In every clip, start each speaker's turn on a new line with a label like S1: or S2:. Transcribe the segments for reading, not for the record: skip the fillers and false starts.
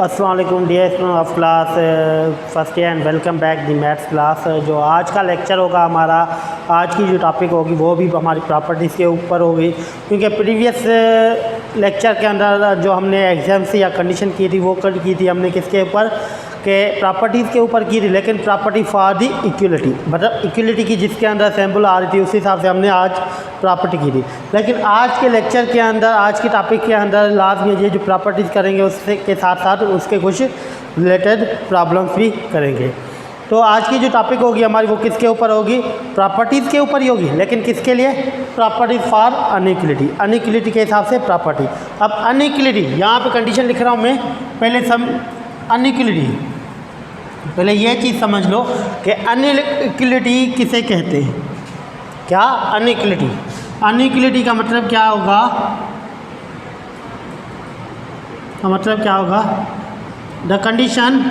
S1: अस्सलाम वालेकुम dear student of class first year and welcome back the maths class. जो आज का लेक्चर होगा हमारा, आज की जो टॉपिक होगी वो भी हमारी प्रॉपर्टीज़ के ऊपर होगी, क्योंकि प्रीवियस लेक्चर के अंदर जो हमने एग्जाम्स या कंडीशन की थी वो की थी हमने किसके ऊपर के प्रॉपर्टीज़ के ऊपर की थी, लेकिन प्रॉपर्टी फॉर दी इक्वलिटी, मतलब इक्वलिटी की जिसके अंदर सैम्पल आ रही थी उस हिसाब से हमने आज प्रॉपर्टी की थी। लेकिन आज के लेक्चर के अंदर, आज की टॉपिक के अंदर लास्ट में ये जो प्रॉपर्टीज़ करेंगे उससे के साथ साथ उसके कुछ रिलेटेड प्रॉब्लम्स भी करेंगे। तो आज की जो टॉपिक होगी हमारी वो किसके ऊपर होगी? प्रॉपर्टीज़ के ऊपर ही होगी, लेकिन किसके लिए? प्रॉपर्टीज फॉर अनइक्वलिटी, अनइक्वलिटी के हिसाब से प्रॉपर्टी। अब अनइक्वलिटी यहाँ पे कंडीशन लिख रहा हूँ मैं, पहले अनइक्वलिटी, पहले ये चीज़ समझ लो कि अनइक्वलिटी किसे कहते हैं। क्या अनइक्वलिटी? अनइक्वलिटी का मतलब क्या होगा? का मतलब क्या होगा? The condition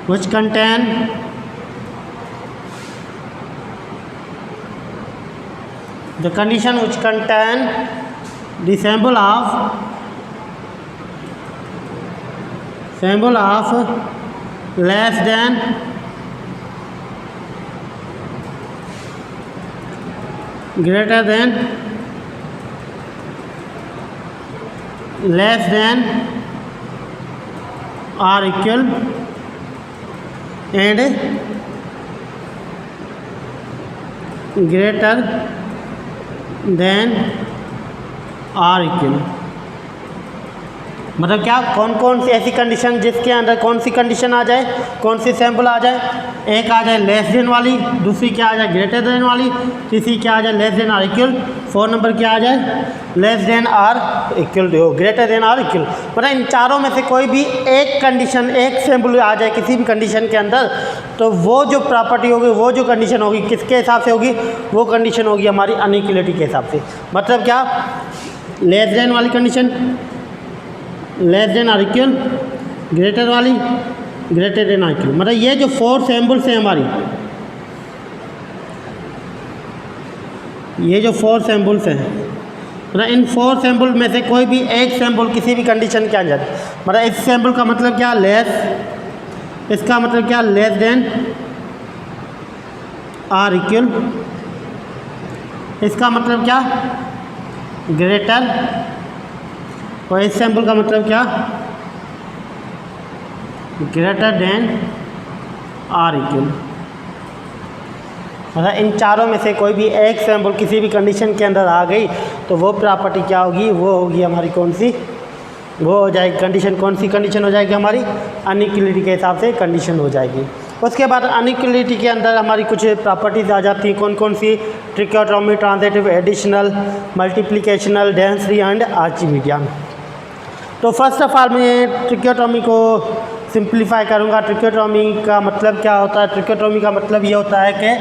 S1: which contain the condition which contain the symbol of less than greater than less than or equal and greater than or equal। मतलब क्या? कौन कौन सी ऐसी कंडीशन जिसके अंदर कौन सी कंडीशन आ जाए, कौन सी सैम्पल आ जाए? एक आ जाए लेस देन वाली, दूसरी क्या आ जाए ग्रेटर देन वाली, तीसरी क्या आ जाए less than or equal, 4 number क्या आ जाए less than or equal, greater than or equal. मतलब इन चारों में से कोई भी एक कंडीशन, एक सैम्पल आ जाए किसी भी कंडीशन के अंदर, तो वो जो प्रॉपर्टी होगी, वो जो कंडीशन होगी किसके हिसाब से होगी? वो कंडीशन होगी हमारी अनइक्वलिटी के हिसाब से। मतलब क्या? लेस देन वाली condition less than or equal, greater वाली ग्रेटर देन आर इक्वल। मतलब ये जो 4 सैम्पल्स हैं हमारी, ये जो 4 सैम्पल्स हैं, मतलब इन 4 सैम्पल में से कोई भी एक सैम्पल किसी भी कंडीशन के अंदर, मतलब इस सैम्पल का मतलब क्या? लेस, इसका मतलब क्या? लेस देन आर इक्वल, इसका मतलब क्या? ग्रेटर, और इस सैम्पल का मतलब क्या? Greater than or equal. मतलब इन चारों में से कोई भी एक सैम्पल किसी भी कंडीशन के अंदर आ गई तो वो प्रॉपर्टी क्या होगी? वो होगी हमारी कौन सी? वो हो जाएगी कंडीशन, कौन सी कंडीशन हो जाएगी हमारी? अनइक्वलिटी के हिसाब से कंडीशन हो जाएगी। उसके बाद अनइक्वलिटी के अंदर हमारी कुछ प्रॉपर्टीज़ आ जाती हैं। कौन कौन सी? Trichotomy, transitive, additional, multiplicational, density and आर्चिमीडियन। तो फर्स्ट ऑफ ऑल मैं ट्रिकोटोमी को सिंप्लीफाई करूँगा। ट्रिकोटोमी का मतलब क्या होता है? ट्रिकोटोमी का मतलब ये होता है कि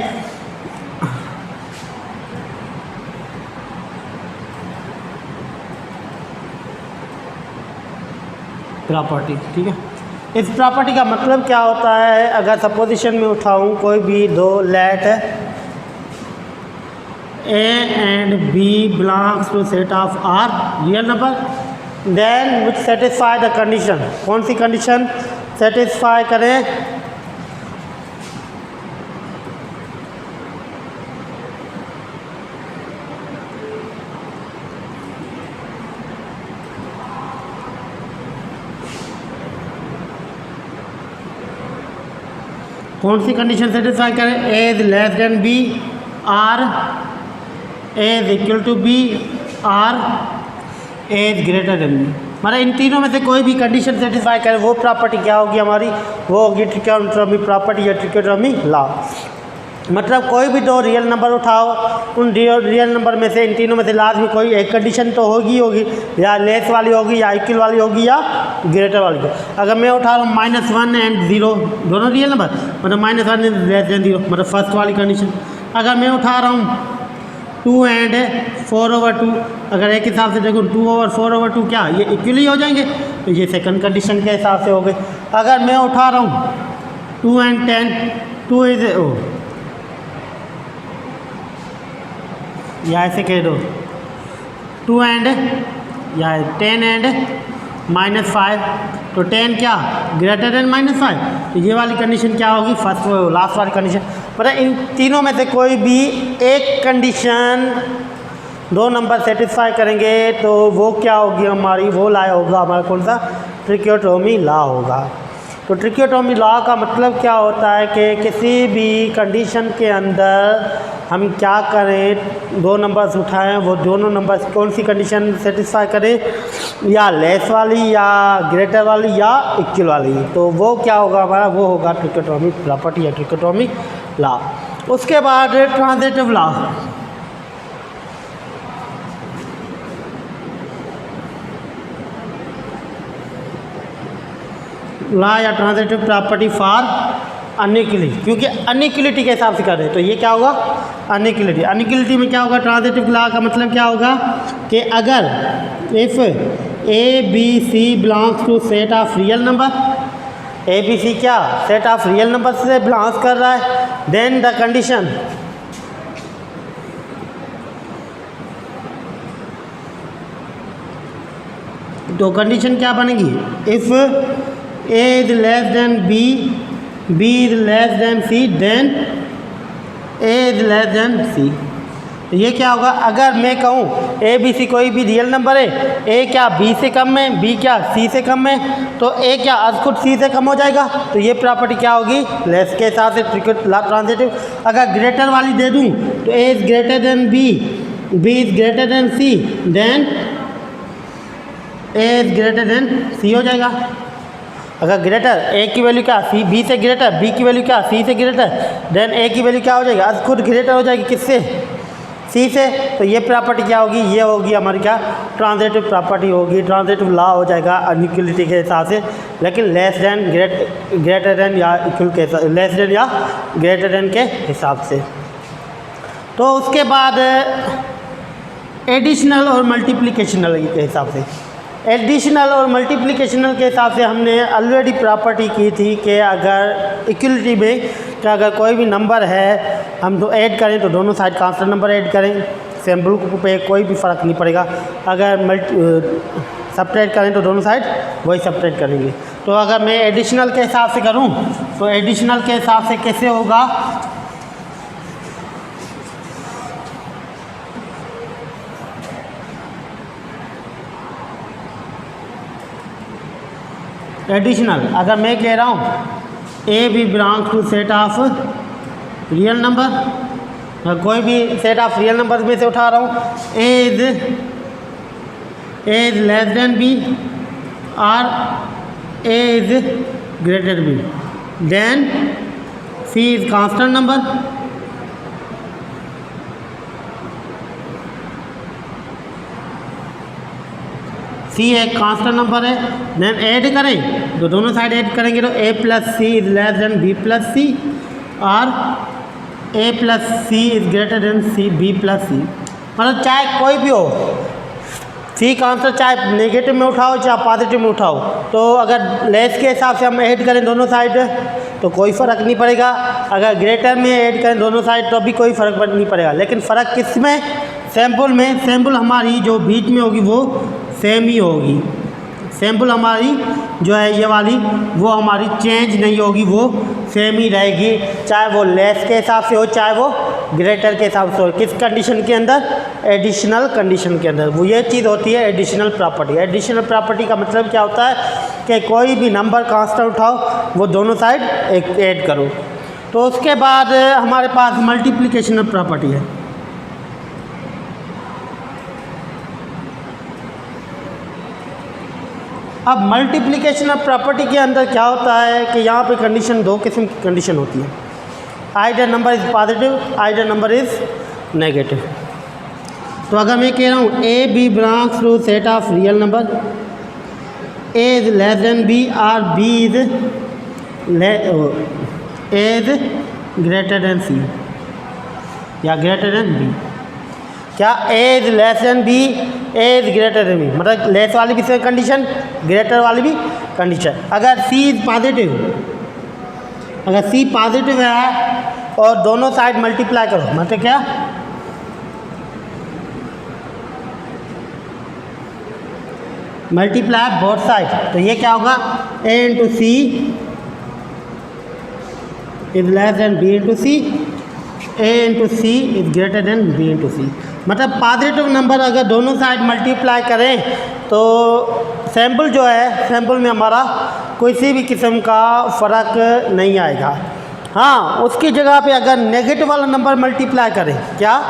S1: प्रॉपर्टी, ठीक है। इस प्रॉपर्टी का मतलब क्या होता है? अगर सपोजिशन में उठाऊँ कोई भी दो let a and b belongs to set of R real number, then which satisfy the condition. कौन सी कंडीशन सेटिस्फाई करें? कौन सी कंडीशन सेटिस्फाई करें? A is less than B, or A is equal to B, or A is greater than B. मतलब इन तीनों में से कोई भी कंडीशन सेटिस्फाई करे वो प्रॉपर्टी क्या होगी हमारी? वो होगी ट्रिकोटोमी प्रॉपर्टी या ट्रिकोटोमी लॉ। मतलब कोई भी दो रियल नंबर उठाओ, उन रियल नंबर में से इन तीनों में से लास्ट में कोई एक कंडीशन तो होगी, या लेस वाली होगी, या इक्वल वाली होगी, या ग्रेटर वाली होगी। अगर मैं उठा रहा हूँ -1 एंड 0, दोनों रियल नंबर, मतलब -1 इज लेस देन 0, मतलब फर्स्ट वाली कंडीशन। अगर मैं उठा रहा हूँ 2 एंड 4/2, अगर एक हिसाब से देखो 2/4/2 क्या ये इक्वली हो जाएंगे, तो ये सेकंड कंडीशन के हिसाब से हो गए। अगर मैं उठा रहा हूँ 2 एंड 10, 2 इज या ऐसे कह दो 2 एंड या 10 एंड -5, तो 10 क्या ग्रेटर देन -5, तो ये वाली कंडीशन क्या होगी, फर्स्ट लास्ट वाली कंडीशन। मतलब इन तीनों में से कोई भी एक कंडीशन दो नंबर सेटिस्फाई करेंगे तो वो क्या होगी हमारी, वो ला होगा हमारा कौन सा, ट्रिकोटोमी लॉ होगा। तो ट्रिकोटोमी लॉ का मतलब क्या होता है कि किसी भी कंडीशन के अंदर हम क्या करें, दो नंबर्स उठाएं, वो दोनों नंबर्स कौन सी कंडीशन सेटिस्फाई करें, या लेस वाली या ग्रेटर वाली या इक्वल वाली, तो वो क्या होगा हमारा, वो होगा ट्रिकोटोमी प्रॉपर्टी या ट्रिकोटोमी लॉ। उसके बाद ट्रांजिटिव लॉ, लॉ या ट्रांजिटिव प्रॉपर्टी फॉर अनइक्वलिटी, क्योंकि अनइक्वलिटी के हिसाब से कर रहे हैं, तो ये क्या होगा अनइक्वलिटी। अनइक्वलिटी में क्या होगा, ट्रांजिटिव लॉ का मतलब क्या होगा कि अगर if A B C belongs to set of real number, A B C क्या सेट ऑफ रियल नंबर से बिलोंग्स कर रहा है, देन द कंडीशन तो कंडीशन क्या बनेगी, if A is less than B, B is less than C, then A is less than C. ये क्या होगा, अगर मैं कहूँ ए बी सी कोई भी रियल नंबर है, ए क्या बी से कम है, बी क्या सी से कम है, तो ए क्या आज खुद सी से कम हो जाएगा, तो ये प्रॉपर्टी क्या होगी लेस के साथ ट्रांजिटिव। अगर ग्रेटर वाली दे दूँ तो A is greater than B, B is greater than C, then A is greater than C हो जाएगा। अगर ग्रेटर ए की वैल्यू क्या सी, बी से ग्रेटर, बी की वैल्यू क्या सी से ग्रेटर, देन ए की वैल्यू क्या हो जाएगी आज खुद ग्रेटर हो जाएगी किससे, सी से। तो ये प्रॉपर्टी क्या होगी, ये होगी हमारी क्या ट्रांजिटिव प्रॉपर्टी होगी, ट्रांजिटिव लॉ हो जाएगा अनइक्वलिटी के हिसाब से, लेकिन लेस देन ग्रेटर देन या इक्वल के, लेस देन या ग्रेटर देन के हिसाब से। तो उसके बाद एडिशनल और मल्टीप्लिकेशनल के हिसाब से, एडिशनल और मल्टीप्लिकेशनल के हिसाब से हमने ऑलरेडी प्रॉपर्टी की थी कि अगर इक्वलिटी में कि अगर कोई भी नंबर है हम तो ऐड करें तो दोनों साइड कांस्टेंट नंबर ऐड करें, सैम्पल पे कोई भी फ़र्क नहीं पड़ेगा। अगर सब्ट्रैक्ट करें तो दोनों साइड वही सब्ट्रैक्ट करेंगे। तो अगर मैं एडिशनल के हिसाब से करूं तो एडिशनल के हिसाब से कैसे होगा, एडिशनल अगर मैं कह रहा हूँ a b belongs to set of real number, कोई भी सेट ऑफ रियल नंबर में से उठा रहा हूँ, A is less than B और A is greater B, then C is constant number, C एक कांस्टेंट नंबर है, देन ऐड करें तो दोनों साइड ऐड करेंगे तो A plus C is less than B plus C और A plus C is greater than C B plus C. मतलब चाहे कोई भी हो, सी का आंसर चाहे नेगेटिव में उठाओ चाहे पॉजिटिव में उठाओ, तो अगर लेस के हिसाब से हम ऐड करें दोनों साइड तो कोई फ़र्क नहीं पड़ेगा, अगर ग्रेटर में ऐड करें दोनों साइड तो भी कोई फ़र्क नहीं पड़ेगा। लेकिन फ़र्क किस में, सैम्पल में, सैम्पल हमारी जो बीच में होगी वो सेम ही होगी, सैम्पल हमारी जो है ये वाली वो हमारी चेंज नहीं होगी, वो सेम ही रहेगी, चाहे वो लेस के हिसाब से हो चाहे वो ग्रेटर के हिसाब से हो। किस कंडीशन के अंदर, एडिशनल कंडीशन के अंदर, वो ये चीज़ होती है एडिशनल प्रॉपर्टी। एडिशनल प्रॉपर्टी का मतलब क्या होता है कि कोई भी नंबर कांस्टेंट उठाओ वो दोनों साइड ऐड करो। तो उसके बाद हमारे पास मल्टीप्लिकेशनल प्रॉपर्टी है। अब मल्टीप्लिकेशनल प्रॉपर्टी के अंदर क्या होता है कि यहाँ पे कंडीशन दो किस्म की कंडीशन होती है, either number is positive either number is negative. तो अगर मैं कह रहा हूँ a b belongs to set of real number, a is less than B और b is greater than c या ग्रेटर देन बी। क्या a is less than b, a is greater than B, मतलब less वाली भी condition greater वाली भी condition. अगर सी is positive, अगर सी पॉजिटिव है और दोनों साइड मल्टीप्लाई करो, मतलब क्या मल्टीप्लाई बोथ साइड, तो ये क्या होगा a into C is less than b into C, a into C is greater than b into C. मतलब पॉजिटिव नंबर अगर दोनों साइड मल्टीप्लाई करें तो सैम्पल जो है, सैम्पल में हमारा किसी भी किस्म का फ़र्क नहीं आएगा। हाँ, उसकी जगह पे अगर नेगेटिव वाला नंबर मल्टीप्लाई करें, क्या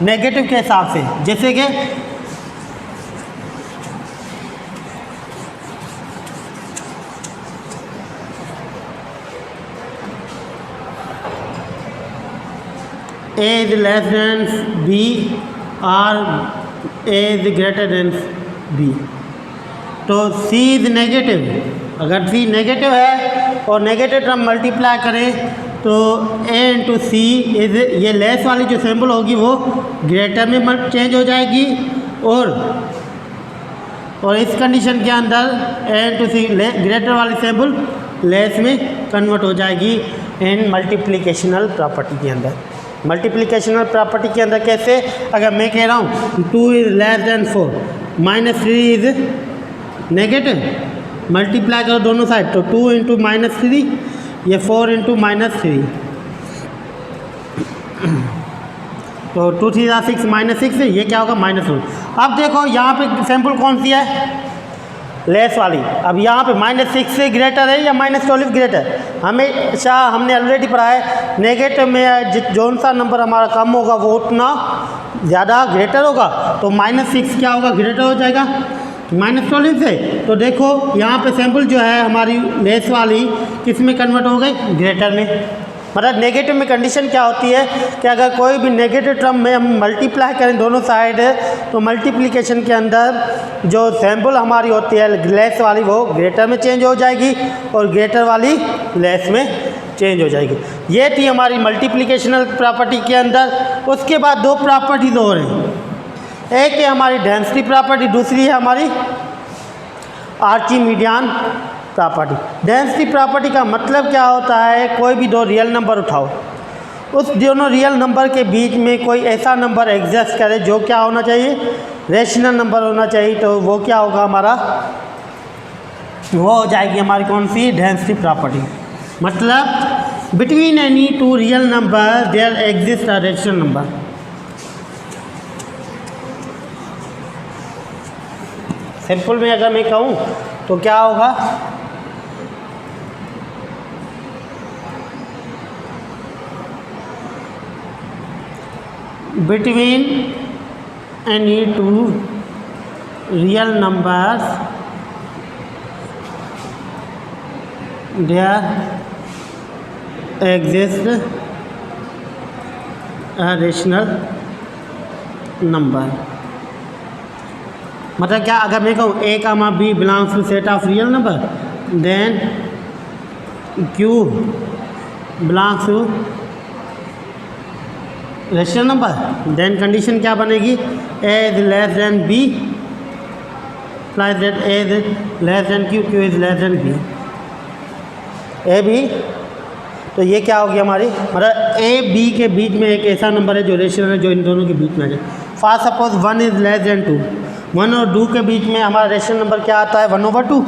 S1: नेगेटिव के हिसाब से, जैसे कि a is less than b और a is greater than b, तो c इज नेगेटिव। अगर c नेगेटिव है और नेगेटिव टर्म मल्टीप्लाई करें तो a इंटू सी इज, ये लेस वाली जो सैम्पल होगी वो ग्रेटर में चेंज हो जाएगी, और इस कंडीशन के अंदर a इंटू सी ग्रेटर वाली सैम्पल लेस में कन्वर्ट हो जाएगी इन मल्टीप्लिकेशनल प्रॉपर्टी के अंदर। मल्टीप्लिकेशनल प्रॉपर्टी के अंदर कैसे, अगर मैं कह रहा हूँ 2 is less then 4, -3 is negative, multiply करो दोनों साइड, तो 2 इंटू -3, ये 4 इंटू -3, तो 2 3 6 -6, ये क्या होगा -1। अब देखो यहाँ पे सैम्पल कौन सी है, लेस वाली। अब यहाँ पे -6 से ग्रेटर है या -12 ग्रेटर, हमेशा हमने ऑलरेडी पढ़ा है नेगेटिव में जौन सा नंबर हमारा कम होगा वो उतना ज़्यादा ग्रेटर होगा, तो -6 क्या होगा, ग्रेटर हो जाएगा -12 से। तो देखो यहाँ पे सैम्पल जो है हमारी लेस वाली किस में कन्वर्ट हो गई, ग्रेटर में। मतलब नेगेटिव में कंडीशन क्या होती है कि अगर कोई भी नेगेटिव टर्म में हम मल्टीप्लाई करें दोनों साइड, तो मल्टीप्लिकेशन के अंदर जो सैम्पल हमारी होती है लेस वाली वो ग्रेटर में चेंज हो जाएगी और ग्रेटर वाली लेस में चेंज हो जाएगी। ये थी हमारी मल्टीप्लिकेशनल प्रॉपर्टी के अंदर। उसके बाद दो प्रॉपर्टीज और हैं, एक है हमारी डेंसिटी प्रॉपर्टी, दूसरी है हमारी आर्चिमीडियन प्रॉपर्टी। डेंसिटी प्रॉपर्टी का मतलब क्या होता है, कोई भी दो रियल नंबर उठाओ, उस दोनों रियल नंबर के बीच में कोई ऐसा नंबर एग्जिस्ट करे जो क्या होना चाहिए, रेशनल नंबर होना चाहिए, तो वो क्या होगा हमारा, वो हो जाएगी हमारी कौन सी, डेंसिटी प्रॉपर्टी। मतलब between any two real number there exist a rational number. Simple में अगर मैं कहूँ तो क्या होगा, between any two real numbers there exists a rational number। मतलब क्या, अगर मैं कहूँ a comma b belongs to set of real number, then q belongs to rational number, then condition क्या बनेगी, a is less than b plus that a is less than q, q is less than b, a b। तो ये क्या होगी हमारी, मतलब a b के बीच में एक ऐसा नंबर है जो रेशनल है, जो इन दोनों के बीच में है। For suppose 1 is less then 2, 1 और 2 के बीच में हमारा रेशनल नंबर क्या आता है, 1/2।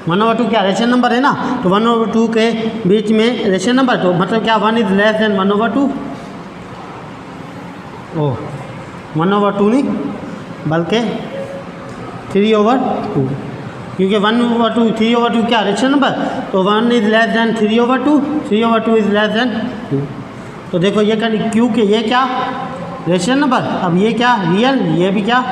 S1: 1/2 क्या रेशनल नंबर है ना, तो 1/2 के बीच में रेशनल नंबर, तो मतलब क्या 1 इज लेस देन 1/2। ओह 1/2 नहीं बल्कि 3/2, क्योंकि 1/2 3/2 क्या रेशनल नंबर, तो 1 is less then 3/2, 3/2 is less then 2। तो देखो ये क्यों के ये क्या रेशनल नंबर, अब ये क्या रियल, ये भी क्या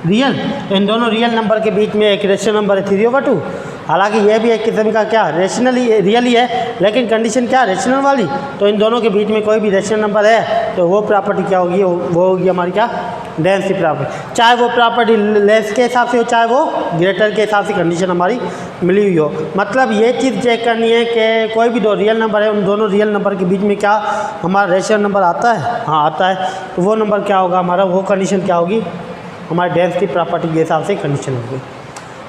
S1: रियल, इन दोनों रियल नंबर के बीच में एक रेशनल नंबर है 3/2। हालांकि ये भी एक किस्म का क्या रेशनल ही रियल ही है, लेकिन कंडीशन क्या रेशनल वाली, तो इन दोनों के बीच में कोई भी रेशनल नंबर है तो वो प्रॉपर्टी क्या होगी, वो होगी हमारी क्या डेंसिटी प्रॉपर्टी। चाहे वो प्रॉपर्टी लेस के हिसाब से हो, चाहे वो ग्रेटर के हिसाब से कंडीशन हमारी मिली हुई हो। मतलब ये चीज़ चेक करनी है कि कोई भी दो रियल नंबर है, उन दोनों रियल नंबर के बीच में क्या हमारा रेशनल नंबर आता है, हाँ आता है, तो वो नंबर क्या होगा हमारा, वो कंडीशन क्या होगी हमारी डेंसिटी प्रॉपर्टी के हिसाब से कंडीशन होगी।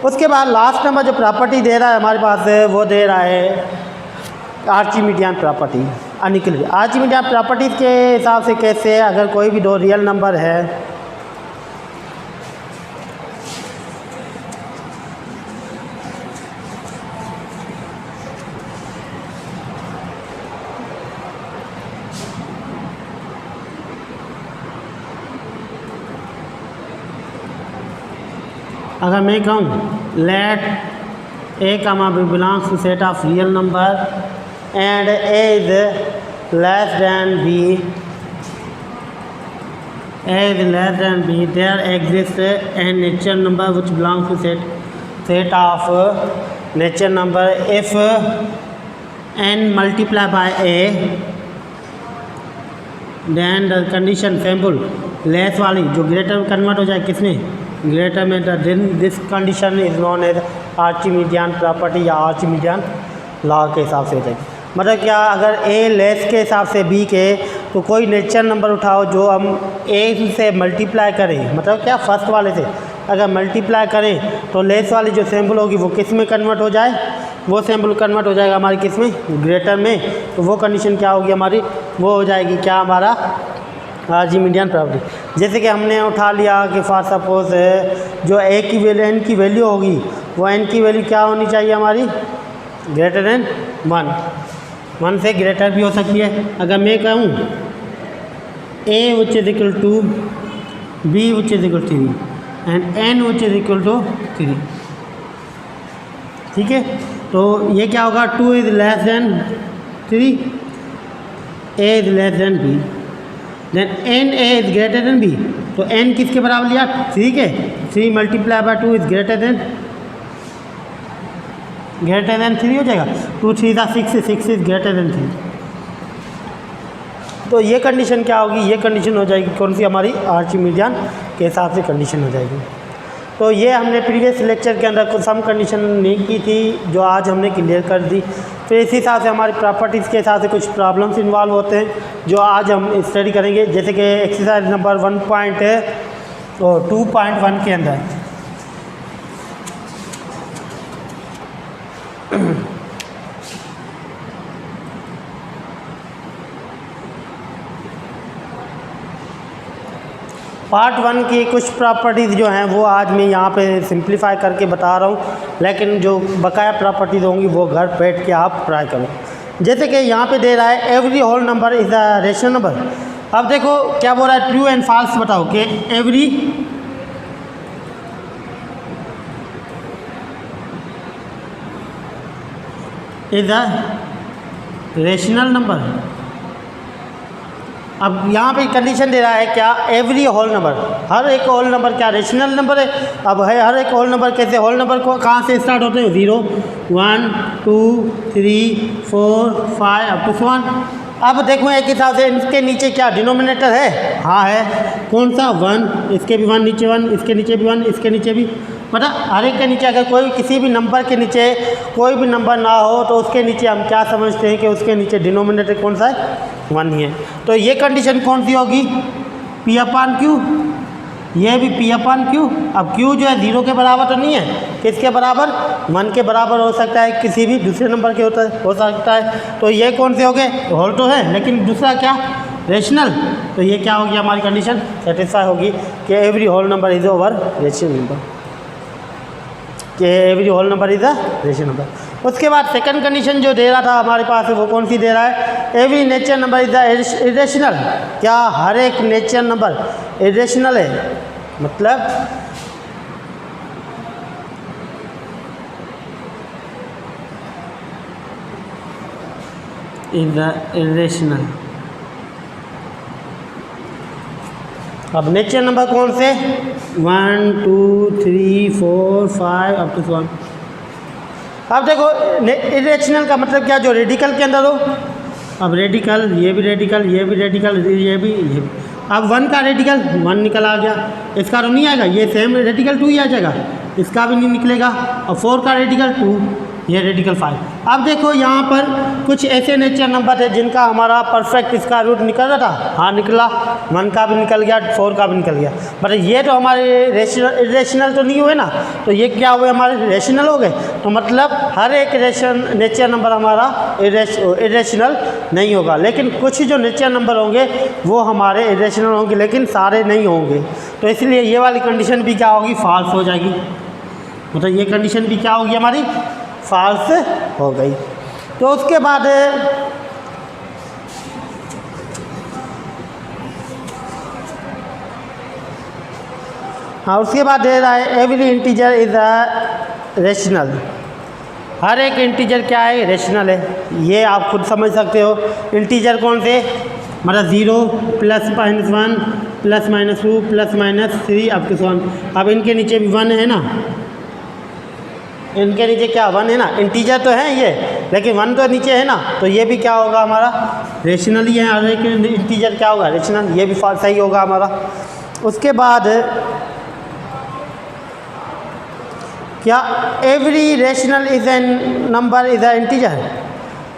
S1: उसके बाद लास्ट नंबर जो प्रॉपर्टी दे रहा है हमारे पास वो दे रहा है आर्चिमीडियन प्रॉपर्टी, अनिक्वलिटी। आर्चिमीडियन प्रॉपर्टी के हिसाब से कैसे, अगर कोई भी दो रियल नंबर है अगर मैं कहूँ let a comma b belongs to set of real number and a is less than b, a is less than b, there exists a natural number which belongs to set of natural number if n multiplied by a, then the condition sample less वाली जो greater में convert हो जाए किसमें, greater में, then this condition is known as Archimedean property या Archimedean law के हिसाब से हो जाएगी। मतलब क्या, अगर a लेस के हिसाब से b के, तो कोई नेचुरल नंबर उठाओ जो हम a से मल्टीप्लाई करें, मतलब क्या फर्स्ट वाले से अगर मल्टीप्लाई करें तो लेस वाली जो सैम्पल होगी वो किस में कन्वर्ट हो जाए, वो सैम्पल कन्वर्ट हो जाएगा हमारी किस में, ग्रेटर में। तो वो कंडीशन क्या होगी हमारी, वो हो जाएगी क्या, हमारा आर्चिमिडियन प्रॉपर्टी। जैसे कि हमने उठा लिया कि फॉर सपोज जो a की वैल्यू n की वैल्यू होगी वो n की वैल्यू क्या होनी चाहिए हमारी, ग्रेटर देन 1 से ग्रेटर भी हो सकती है। अगर मैं कहूँ a which is equal to b which is equal to 3 and n which is equal to 3, ठीक है, तो ये क्या होगा, 2 is less than 3, a is less than b, then n a is greater than b, तो n किसके बराबर लिया, 3 के, 3 multiply by 2 is greater then 3 हो जाएगा, 2 3 6 इज ग्रेटर देन 3। तो ये कंडीशन क्या होगी, ये कंडीशन हो जाएगी कौन सी, हमारी आर्चिमिडियन के हिसाब से कंडीशन हो जाएगी। तो ये हमने प्रीवियस लेक्चर के अंदर कुछ सम कंडीशन नहीं की थी जो आज हमने क्लियर कर दी। फिर इसी हिसाब से हमारी प्रॉपर्टीज़ के हिसाब से कुछ प्रॉब्लम्स इन्वॉल्व होते हैं जो आज हम स्टडी करेंगे, जैसे कि एक्सरसाइज नंबर 2.1 के अंदर पार्ट 1 की कुछ प्रॉपर्टीज़ जो हैं वो आज मैं यहाँ पे सिंप्लीफाई करके बता रहा हूँ, लेकिन जो बकाया प्रॉपर्टीज़ होंगी वो घर बैठ के आप ट्राई करो। जैसे कि यहाँ पे दे रहा है every whole number is a rational number. अब देखो क्या बोल रहा है, ट्रू एंड फॉल्स बताओ कि every is a rational number. अब यहाँ पे कंडीशन दे रहा है क्या, एवरी होल नंबर, हर एक होल नंबर क्या रेशनल नंबर है। अब है हर एक होल नंबर कैसे, होल नंबर को कहाँ से स्टार्ट होते हैं, 0 1 2 3 4 5 अप टू 1। अब देखो एक हिसाब से इसके नीचे क्या डिनोमिनेटर है, हाँ है, कौन सा 1, इसके भी 1 नीचे 1, इसके नीचे भी 1, इसके नीचे भी, मतलब हर एक के नीचे अगर कोई किसी भी नंबर के नीचे कोई भी नंबर ना हो तो उसके नीचे हम क्या समझते हैं कि उसके नीचे डिनोमिनेटर कौन सा है, 1 ही है। तो ये कंडीशन कौन सी होगी, P अपॉन Q, ये भी P अपॉन Q। अब Q जो है 0 के बराबर तो नहीं है, किसके बराबर, 1 के बराबर हो सकता है, किसी भी दूसरे नंबर के हो सकता है। तो ये कौन से हो गए, होल तो है लेकिन दूसरा क्या, रेशनल। तो ये क्या होगी हमारी कंडीशन सेटिस्फाई होगी कि every whole number is over rational number, कि every whole number is a rational number. उसके बाद सेकंड कंडीशन जो दे रहा था हमारे पास वो कौन सी दे रहा है, every natural number is a irrational. क्या हर एक नेचुरल नंबर इरेशनल है, मतलब इज अ इरेशनल। अब नेचुरल नंबर कौन से, 1 2 3 4 5 अप टू 1। अब देखो इरेशनल का मतलब क्या, जो रेडिकल के अंदर हो। अब रेडिकल, ये भी रेडिकल, ये भी रेडिकल, ये भी। अब 1 का रेडिकल 1 निकल आ गया, इसका तो नहीं आएगा, ये सेम रेडिकल 2 ही आ जाएगा, इसका भी नहीं निकलेगा। और 4 का रेडिकल 2, ये रेडिकल 5। अब देखो यहाँ पर कुछ ऐसे नेचुरल नंबर थे जिनका हमारा परफेक्ट इसका रूट निकल रहा था, हाँ निकला, 1 का भी निकल गया, 4 का भी निकल गया, बट ये तो हमारे रेशनल तो नहीं हुए ना, तो ये क्या हुए, हमारे रेशनल हो गए। तो मतलब हर एक नेचुरल नंबर हमारा इरेशनल नहीं होगा, लेकिन कुछ जो नेचुरल नंबर होंगे वो हमारे इरेशनल होंगे, लेकिन सारे नहीं होंगे। तो इसलिए ये वाली कंडीशन भी क्या होगी, फॉल्स हो जाएगी। मतलब ये कंडीशन भी क्या होगी हमारी, फॉल्स हो गई। तो उसके बाद हाँ, उसके बाद दे रहा है every integer is a rational. हर एक इंटीजर क्या है, रेशनल है। ये आप खुद समझ सकते हो। इंटीजर कौन से, मतलब 0 +-1 +-2 +-3 अप टू 1। अब इनके नीचे भी 1 है ना, इनके नीचे क्या 1 है ना, इंटीजर तो है ये, लेकिन 1 तो नीचे है ना, तो ये भी क्या होगा हमारा, रेशनल ही है। हर एक इंटीजर क्या होगा, रेशनल। ये भी सही होगा हमारा। उसके बाद क्या every rational is an number is a integer.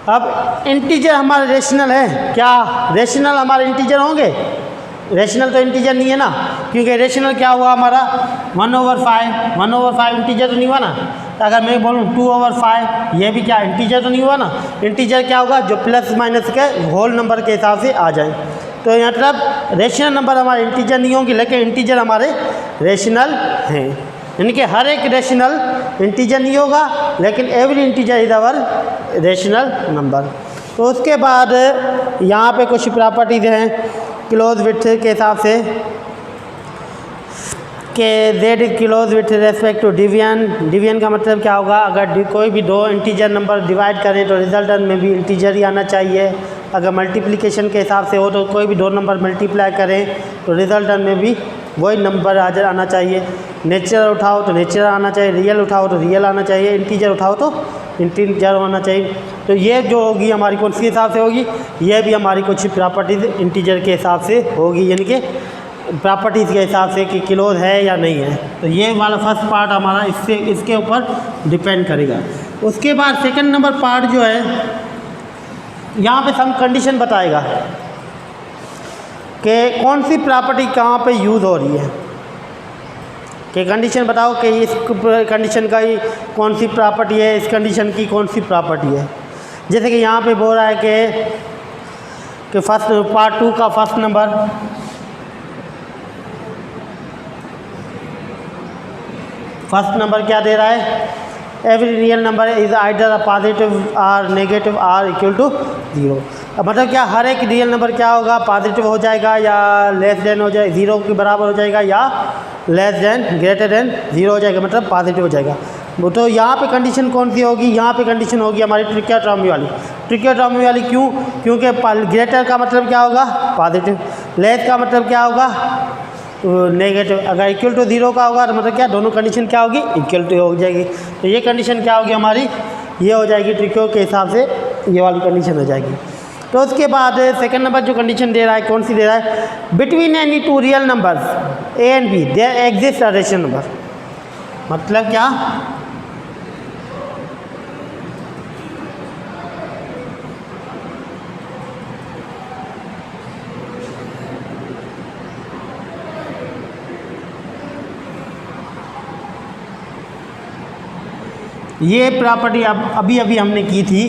S1: अब इंटीजर हमारा रेशनल है, क्या रेशनल हमारे इंटीजर होंगे, रेशनल तो इंटीजर नहीं है ना, क्योंकि रेशनल क्या हुआ हमारा 1/5, 1/5 इंटीजर तो नहीं हुआ ना। तो अगर मैं बोलूँ 2/5, ये भी क्या इंटीजर तो नहीं हुआ ना। इंटीजर क्या होगा, जो प्लस माइनस के होल नंबर के हिसाब से आ जाए। तो मतलब रेशनल नंबर हमारे इंटीजर नहीं होंगे, लेकिन इंटीजर हमारे रेशनल हैं। यानी कि हर एक रेशनल इंटीजर नहीं होगा, लेकिन every integer is our rational number. तो उसके बाद यहाँ पे कुछ प्रॉपर्टीज़ हैं क्लोज विथ के हिसाब से, कि z is close with respect to division. Division का मतलब क्या होगा, अगर कोई भी दो इंटीजर नंबर डिवाइड करें तो रिजल्टेंट में भी इंटीजर ही आना चाहिए। अगर मल्टीप्लिकेशन के हिसाब से हो तो कोई भी दो नंबर मल्टीप्लाई करें तो रिजल्टेंट में भी वही नंबर आना चाहिए। नेचुरल उठाओ तो नेचुरल आना चाहिए, रियल उठाओ तो रियल आना चाहिए, इंटीजर उठाओ तो इंटीजर होना चाहिए। तो ये जो होगी हमारी कौन सी हिसाब से होगी, ये भी हमारी कुछ प्रॉपर्टीज़ इंटीजर के हिसाब से होगी, यानी कि प्रॉपर्टीज़ के हिसाब से कि क्लोज है या नहीं है। तो ये वाला फर्स्ट पार्ट हमारा इसके ऊपर डिपेंड करेगा। उसके बाद सेकंड नंबर पार्ट जो है, यहाँ पे सम कंडीशन बताएगा कि कौन सी प्रॉपर्टी कहाँ पे यूज़ हो रही है। कि कंडीशन बताओ कि इस कंडीशन का ही कौन सी प्रॉपर्टी है, इस कंडीशन की कौन सी प्रॉपर्टी है। जैसे कि यहाँ पे बोल रहा है कि फर्स्ट पार्ट 2 का फर्स्ट नंबर क्या दे रहा है, every real number is either a positive और नेगेटिव और इक्वल टू 0। अब मतलब क्या हर एक रियल नंबर क्या होगा, पॉजिटिव हो जाएगा या लेस देन हो जाए 0 के बराबर हो जाएगा, या लेस देन ग्रेटर देन 0 हो जाएगा, मतलब पॉजिटिव हो जाएगा। तो यहाँ पे कंडीशन कौन सी होगी, यहाँ पे कंडीशन होगी हमारी ट्रिकोटोमी वाली। ट्रिकोटोमी वाली क्यों, क्योंकि ग्रेटर का मतलब क्या होगा, पॉजिटिव, लेस का मतलब क्या होगा, नेगेटिव। अगर इक्वल टू 0 का होगा तो मतलब क्या, दोनों कंडीशन क्या होगी, इक्वल टू हो जाएगी। तो ये कंडीशन क्या होगी हमारी, ये हो जाएगी ट्रिको के हिसाब से, ये वाली कंडीशन हो जाएगी। तो उसके बाद सेकंड नंबर जो कंडीशन दे रहा है, कौन सी दे रहा है, between any two real numbers a and b there exist a rational number. मतलब क्या, ये प्रॉपर्टी अभी हमने की थी,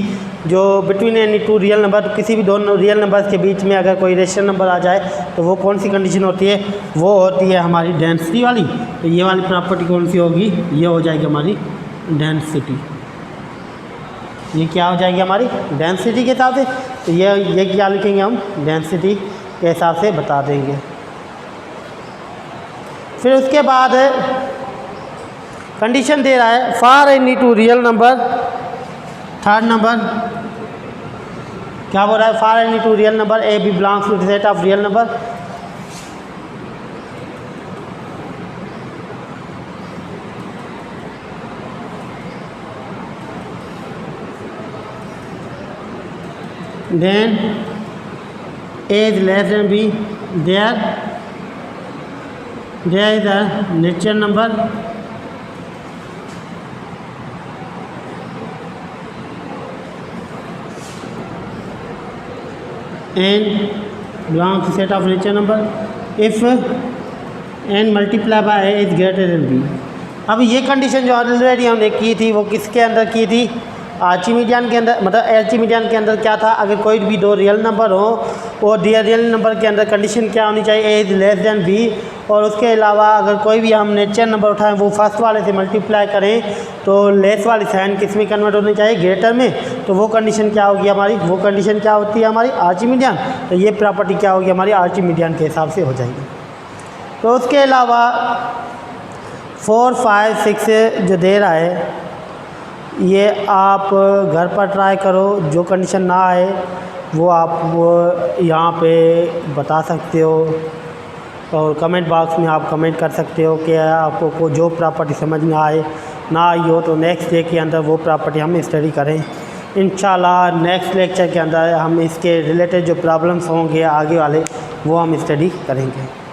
S1: जो between any two real number, किसी भी दोनों रियल नंबर्स के बीच में अगर कोई रेशनल नंबर आ जाए तो वो कौन सी कंडीशन होती है, वो होती है हमारी डेंसिटी वाली। तो ये वाली प्रॉपर्टी कौन सी होगी, ये हो जाएगी हमारी डेंसिटी। ये क्या हो जाएगी हमारी डेंसिटी के हिसाब से। तो ये क्या लिखेंगे हम, डेंसिटी के हिसाब से बता देंगे। फिर उसके बाद कंडीशन दे रहा है for any two real number, third number क्या बोल रहा है, for any two real number A b belongs to the set of real number. Then A is less than b, there is a natural number and belongs to set of natural number if n multiplied by a is greater than b। अब ये condition जो already हमने की थी वो किसके अंदर की थी, आर्चिमीडियन के अंदर। मतलब आर्चिमीडियन के अंदर क्या था, अगर कोई भी दो रियल नंबर हो और रियल नंबर के अंदर कंडीशन क्या होनी चाहिए, ए इज लेस देन बी। और उसके अलावा अगर कोई भी हम नेचुरल नंबर उठाएं वो फर्स्ट वाले से मल्टीप्लाई करें तो लेस वाली साइन किस में कन्वर्ट होनी चाहिए, ग्रेटर में। तो वो कंडीशन क्या होगी हमारी, वो कंडीशन क्या होती है हमारी, आर्चिमीडियन। तो ये प्रॉपर्टी क्या होगी हमारी, आर्चिमीडियन के हिसाब से हो जाएगी। तो उसके अलावा 4, 5, 6 जो दे रहा है ये आप घर पर ट्राई करो, जो कंडीशन ना आए वो आप यहाँ पे बता सकते हो और कमेंट बॉक्स में आप कमेंट कर सकते हो कि आपको जो प्रॉपर्टी समझ में आए ना आई हो तो नेक्स्ट डे के अंदर वो प्रॉपर्टी हम स्टडी करें। इंशाल्लाह नेक्स्ट लेक्चर के अंदर हम इसके रिलेटेड जो प्रॉब्लम्स होंगे आगे वाले वो हम स्टडी करेंगे।